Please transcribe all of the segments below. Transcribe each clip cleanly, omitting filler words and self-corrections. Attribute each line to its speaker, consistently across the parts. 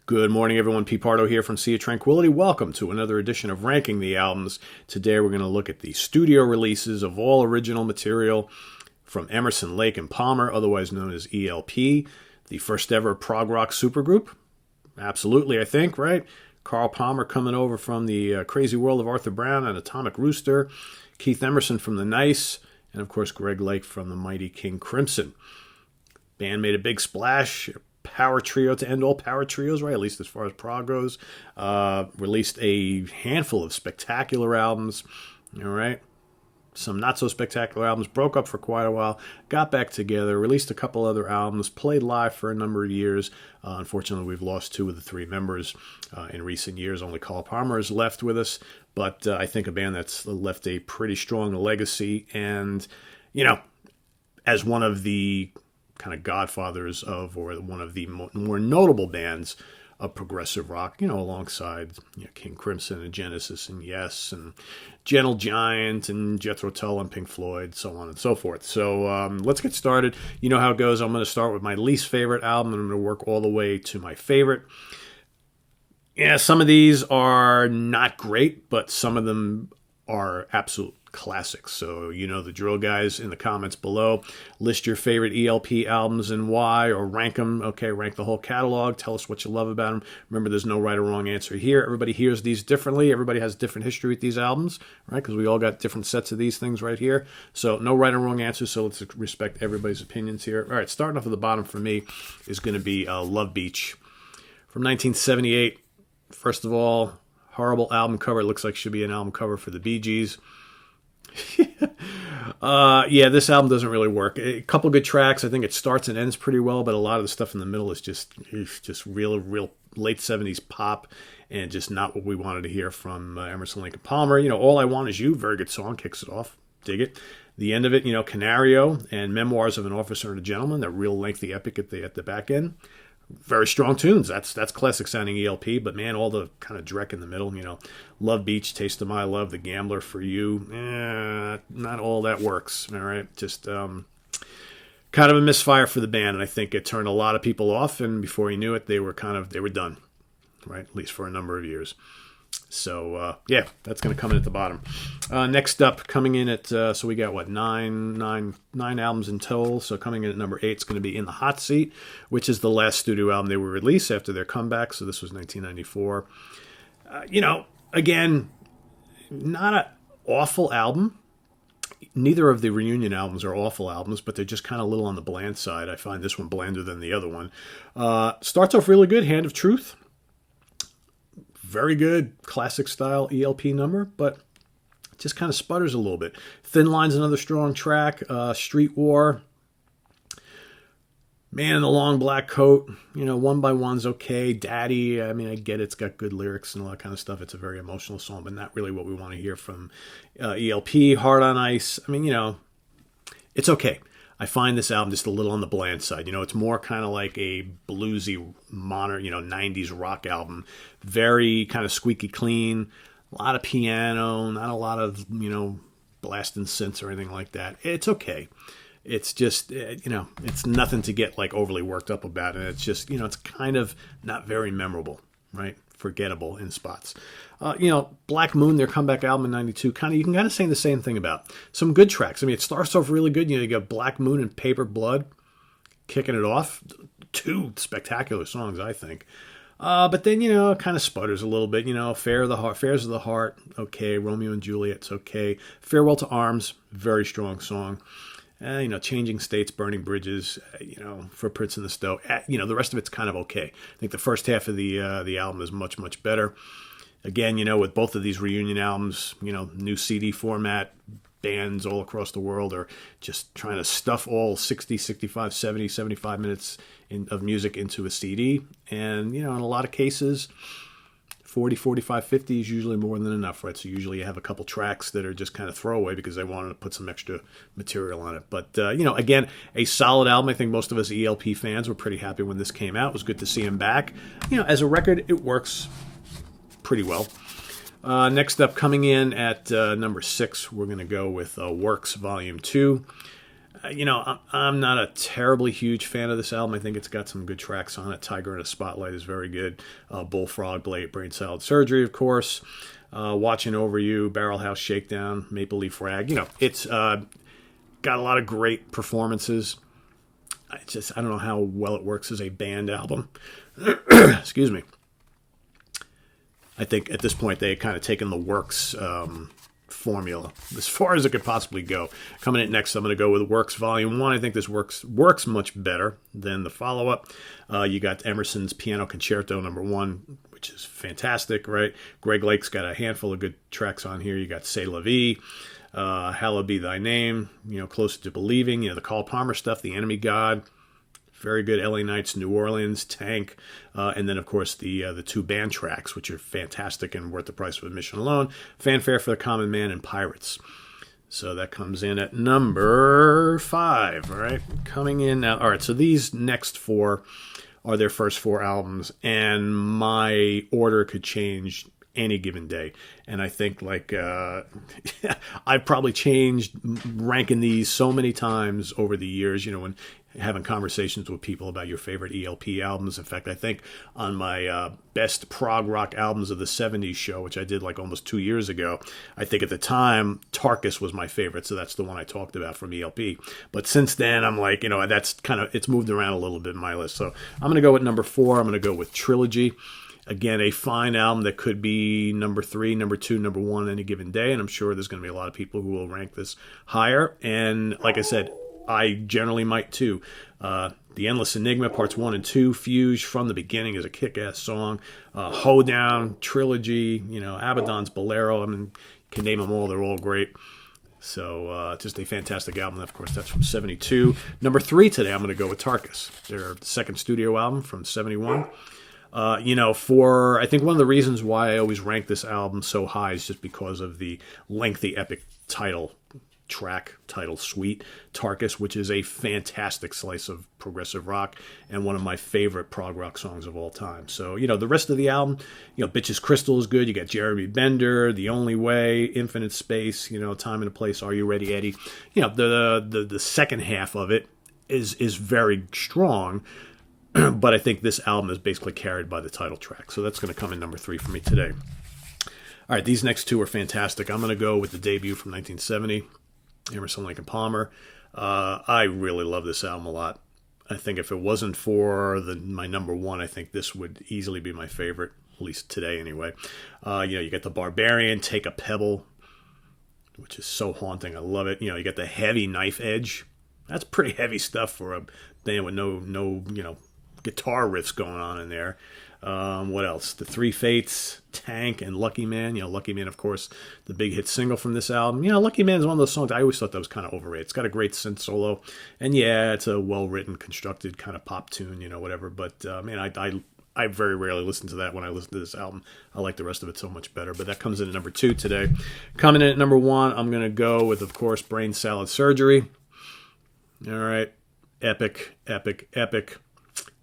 Speaker 1: Good morning, everyone. Pete Pardo here from Sea of Tranquility. Welcome to another edition of Ranking the Albums. Today we're going to look at the studio releases of all original material from Emerson, Lake and Palmer, otherwise known as ELP, the first ever prog rock supergroup. Absolutely, I think, right? Carl Palmer coming over from the Crazy World of Arthur Brown and Atomic Rooster, Keith Emerson from the Nice, and of course Greg Lake from the mighty King Crimson. Band made a big splash. Power trio to end all power trios, right? At least as far as prog goes. Released a handful of spectacular albums, all right? Some not so spectacular albums. Broke up for quite a while. Got back together. Released a couple other albums. Played live for a number of years. Unfortunately, we've lost two of the three members in recent years. Only Carl Palmer is left with us. But I think a band that's left a pretty strong legacy. And, you know, as one of the kind of godfathers of, or one of the more notable bands of progressive rock, you know, alongside King Crimson and Genesis and Yes and Gentle Giant and Jethro Tull and Pink Floyd, so on and so forth. So let's get started. You know how it goes. I'm going to start with my least favorite album, and I'm going to work all the way to my favorite. Yeah, some of these are not great, but some of them are absolute classics. So, you know the drill, guys. In the comments below, list your favorite ELP albums and why, or rank them. Okay, rank the whole catalog. Tell us what you love about them. Remember, there's no right or wrong answer here. Everybody hears these differently. Everybody has different history with these albums, right? Because we all got different sets of these things right here. So no right or wrong answer. So let's respect everybody's opinions here. All right, starting off at the bottom for me is going to be Love Beach from 1978. First of all, horrible album cover. It looks like it should be an album cover for the Bee Gees. Yeah, this album doesn't really work. A couple good tracks. I think it starts and ends pretty well, but a lot of the stuff in the middle is just real late 70s pop, and just not what we wanted to hear from Emerson, Lake and Palmer. You know, All I Want Is You, very good song, kicks it off. Dig it. The end of it, you know, Canario and Memoirs of an Officer and a Gentleman, that real lengthy epic at the back end. Very strong tunes. That's classic sounding ELP, but man, all the kind of dreck in the middle, you know, Love Beach, Taste of My Love, The Gambler, For You, not all that works. All right, just kind of a misfire for the band, and I think it turned a lot of people off. And before you knew it, they were done, right? At least for a number of years. So yeah, that's going to come in at the bottom. Next up, coming in at so we got what nine albums in total. So coming in at number 8 is going to be In the Hot Seat, which is the last studio album they were released after their comeback. So this was 1994. You know, again, not an awful album. Neither of the reunion albums are awful albums, but they're just kind of a little on the bland side. I find this one blander than the other one. Starts off really good. Hand of Truth. Very good, classic style ELP number, but it just kind of sputters a little bit. Thin Line's another strong track. Street War. Man in the Long Black Coat. You know, One by One's okay. Daddy, I mean, I get it's got good lyrics and all that kind of stuff. It's a very emotional song, but not really what we want to hear from ELP. Hard on Ice. I mean, you know, it's okay. I find this album just a little on the bland side. You know, it's more kind of like a bluesy, modern, 90s rock album. Very kind of squeaky clean. A lot of piano, not a lot of, blasting synths or anything like that. It's okay. It's just, it's nothing to get like overly worked up about. And it's just, it's kind of not very memorable, right? Forgettable in spots. Black Moon, their comeback album in 92, you can kind of say the same thing about. Some good tracks. I mean, it starts off really good. You got Black Moon and Paper Blood kicking it off. Two spectacular songs, I think. But then, it kind of sputters a little bit. Affairs of the Heart, okay. Romeo and Juliet's okay. Farewell to Arms, very strong song. Changing States, Burning Bridges, Footprints in the Snow. The rest of it's kind of okay. I think the first half of the album is much, much better. Again, with both of these reunion albums, new CD format, bands all across the world are just trying to stuff all 60, 65, 70, 75 minutes of music into a CD. And, in a lot of cases, 40, 45, 50 is usually more than enough, right? So usually you have a couple tracks that are just kind of throwaway because they wanted to put some extra material on it. But, again, a solid album. I think most of us ELP fans were pretty happy when this came out. It was good to see him back. As a record, it works pretty well. Next up, coming in at number 6, we're going to go with Works Volume 2. I'm not a terribly huge fan of this album. I think it's got some good tracks on it. Tiger in a Spotlight is very good. Bullfrog, Brain Salad Surgery, of course. Watching Over You, Barrel House Shakedown, Maple Leaf Rag. It's got a lot of great performances. I don't know how well it works as a band album. Excuse me. I think at this point they kind of taken the Works formula as far as it could possibly go. Coming in next, I'm going to go with Works Volume 1. I think this works much better than the follow-up. You got Emerson's Piano Concerto No. 1, which is fantastic, right? Greg Lake's got a handful of good tracks on here. You got C'est La Vie, Hallowed Be Thy Name, Closer to Believing, the Carl Palmer stuff, The Enemy God. Very good. LA Nights, New Orleans, Tank, and then, of course, the two band tracks, which are fantastic and worth the price of admission alone. Fanfare for the Common Man and Pirates. So that comes in at number 5, all right? Coming in now. All right, so these next 4 are their first 4 albums, and my order could change any given day. And I think, I've probably changed ranking these so many times over the years, when having conversations with people about your favorite ELP albums. In fact, I think on my best prog rock albums of the 70s show, which I did almost 2 years ago, I think at the time, Tarkus was my favorite. So that's the one I talked about from ELP. But since then, I'm that's it's moved around a little bit in my list. So I'm going to go with number 4. I'm going to go with Trilogy. Again, a fine album that could be number 3, number 2, number 1 any given day. And I'm sure there's going to be a lot of people who will rank this higher. And like I said, I generally might too. The Endless Enigma, Parts 1 and 2, Fuge from the Beginning is a kick-ass song. Hoedown, Trilogy, Abaddon's Bolero. Can name them all. They're all great. So just a fantastic album. Of course, that's from 72. Number 3 today, I'm going to go with Tarkus. Their second studio album from 71. I think one of the reasons why I always rank this album so high is just because of the lengthy epic title suite, Tarkus, which is a fantastic slice of progressive rock and one of my favorite prog rock songs of all time. So, the rest of the album, Bitches Crystal is good. You got Jeremy Bender, The Only Way, Infinite Space, Time and a Place, Are You Ready, Eddie? The second half of it is very strong. But I think this album is basically carried by the title track. So that's going to come in number 3 for me today. All right, these next 2 are fantastic. I'm going to go with the debut from 1970, Emerson, Lake and Palmer. I really love this album a lot. I think if it wasn't for my number 1, I think this would easily be my favorite, at least today anyway. You got The Barbarian, Take a Pebble, which is so haunting. I love it. You got the heavy Knife Edge. That's pretty heavy stuff for a band with no guitar riffs going on in there. What else? The Three Fates, Tank, and Lucky Man. Lucky Man, of course, the big hit single from this album. Lucky Man is one of those songs I always thought that was kind of overrated. It's got a great synth solo, and it's a well-written, constructed kind of pop tune, whatever. But, I very rarely listen to that when I listen to this album. I like the rest of it so much better. But that comes in at number 2 today. Coming in at number 1, I'm going to go with, of course, Brain Salad Surgery. All right. Epic, epic, epic.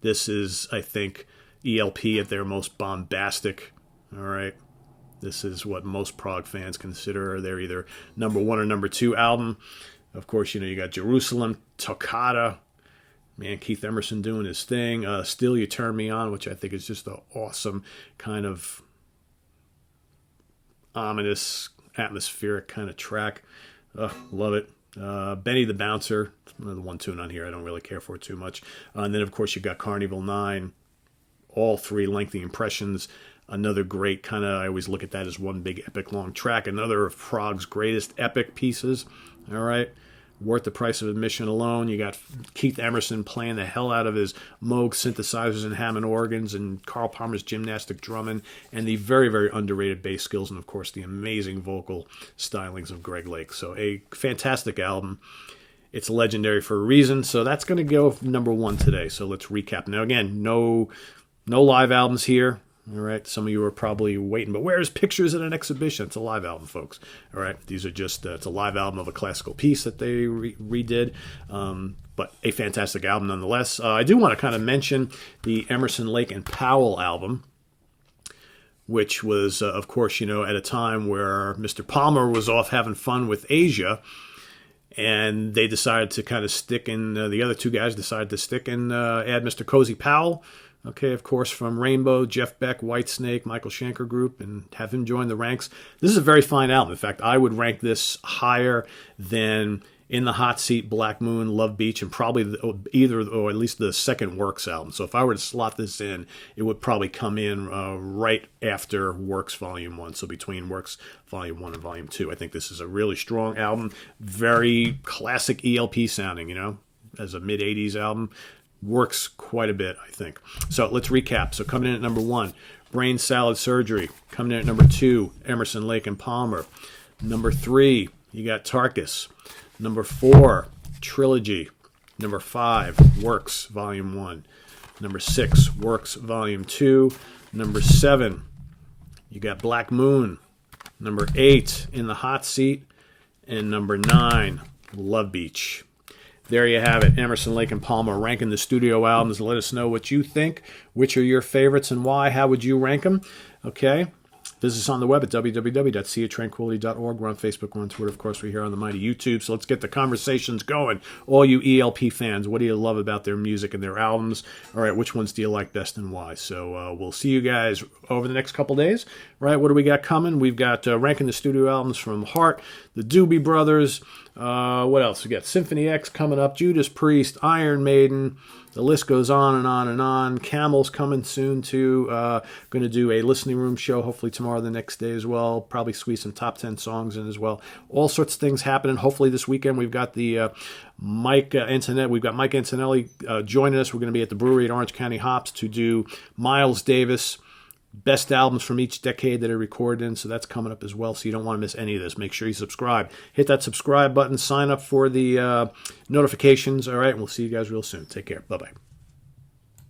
Speaker 1: This is, I think, ELP at their most bombastic. All right. This is what most prog fans consider their either number 1 or number 2 album. Of course, you got Jerusalem, Toccata. Man, Keith Emerson doing his thing. Still You Turn Me On, which I think is just an awesome kind of ominous, atmospheric kind of track. Love it. Benny the Bouncer, the one tune on here I don't really care for too much. And then, of course, you got Carnival 9, all 3 lengthy impressions. Another great kind of, I always look at that as one big epic long track. Another of Prog's greatest epic pieces. All right. Worth the price of admission alone. You got Keith Emerson playing the hell out of his Moog synthesizers and Hammond organs, and Carl Palmer's gymnastic drumming, and the very, very underrated bass skills, and of course the amazing vocal stylings of Greg Lake. So a fantastic album. It's legendary for a reason. So that's going to go number 1 today. So let's recap. Now again, no live albums here. All right, some of you are probably waiting, but where's Pictures at an Exhibition? It's a live album, folks. All right, these are just, it's a live album of a classical piece that they redid, but a fantastic album nonetheless. I do want to kind of mention the Emerson, Lake and Powell album, which was, of course, at a time where Mr. Palmer was off having fun with Asia, And they decided to kind of stick in, the other two guys decided to stick in, add Mr. Cozy Powell, okay, of course, from Rainbow, Jeff Beck, Whitesnake, Michael Schenker Group, and have him join the ranks. This is a very fine album. In fact, I would rank this higher than In the Hot Seat, Black Moon, Love Beach, and probably either, or at least the second Works album. So if I were to slot this in, it would probably come in right after Works Volume 1, so between Works Volume 1 and Volume 2. I think this is a really strong album, very classic ELP sounding, you know, as a mid-'80s album. Works quite a bit, I think. So let's recap. So coming in at number 1, Brain Salad Surgery. Coming in at number 2, Emerson, Lake and Palmer. Number 3, you got Tarkus. Number 4, Trilogy. Number 5, Works Volume 1. Number 6, Works Volume 2. Number 7, you got Black Moon. Number 8, In the Hot Seat. And number 9, Love Beach. There you have it. Emerson, Lake and Palmer ranking the studio albums. Let us know what you think. Which are your favorites and why? How would you rank them? Okay. Visit us on the web at www.seatranquility.org. We're on Facebook, we're on Twitter, of course, we're here on the mighty YouTube. So let's get the conversations going. All you ELP fans, what do you love about their music and their albums? All right, which ones do you like best and why? So we'll see you guys over the next couple days. Right, what do we got coming? We've got ranking the studio albums from Heart, the Doobie Brothers. What else? We got Symphony X coming up, Judas Priest, Iron Maiden. The list goes on and on and on. Camel's coming soon, too. Going to do a listening room show, hopefully tomorrow, the next day as well. Probably squeeze some top 10 songs in as well. All sorts of things happening. Hopefully this weekend we've got the Mike Antonelli. We've got Mike Antonelli joining us. We're going to be at the brewery at Orange County Hops to do Miles Davis, best albums from each decade that are recorded in, so that's coming up as well, so you don't want to miss any of this. Make sure you subscribe. Hit that subscribe button, sign up for the notifications, all right, and we'll see you guys real soon. Take care. Bye-bye.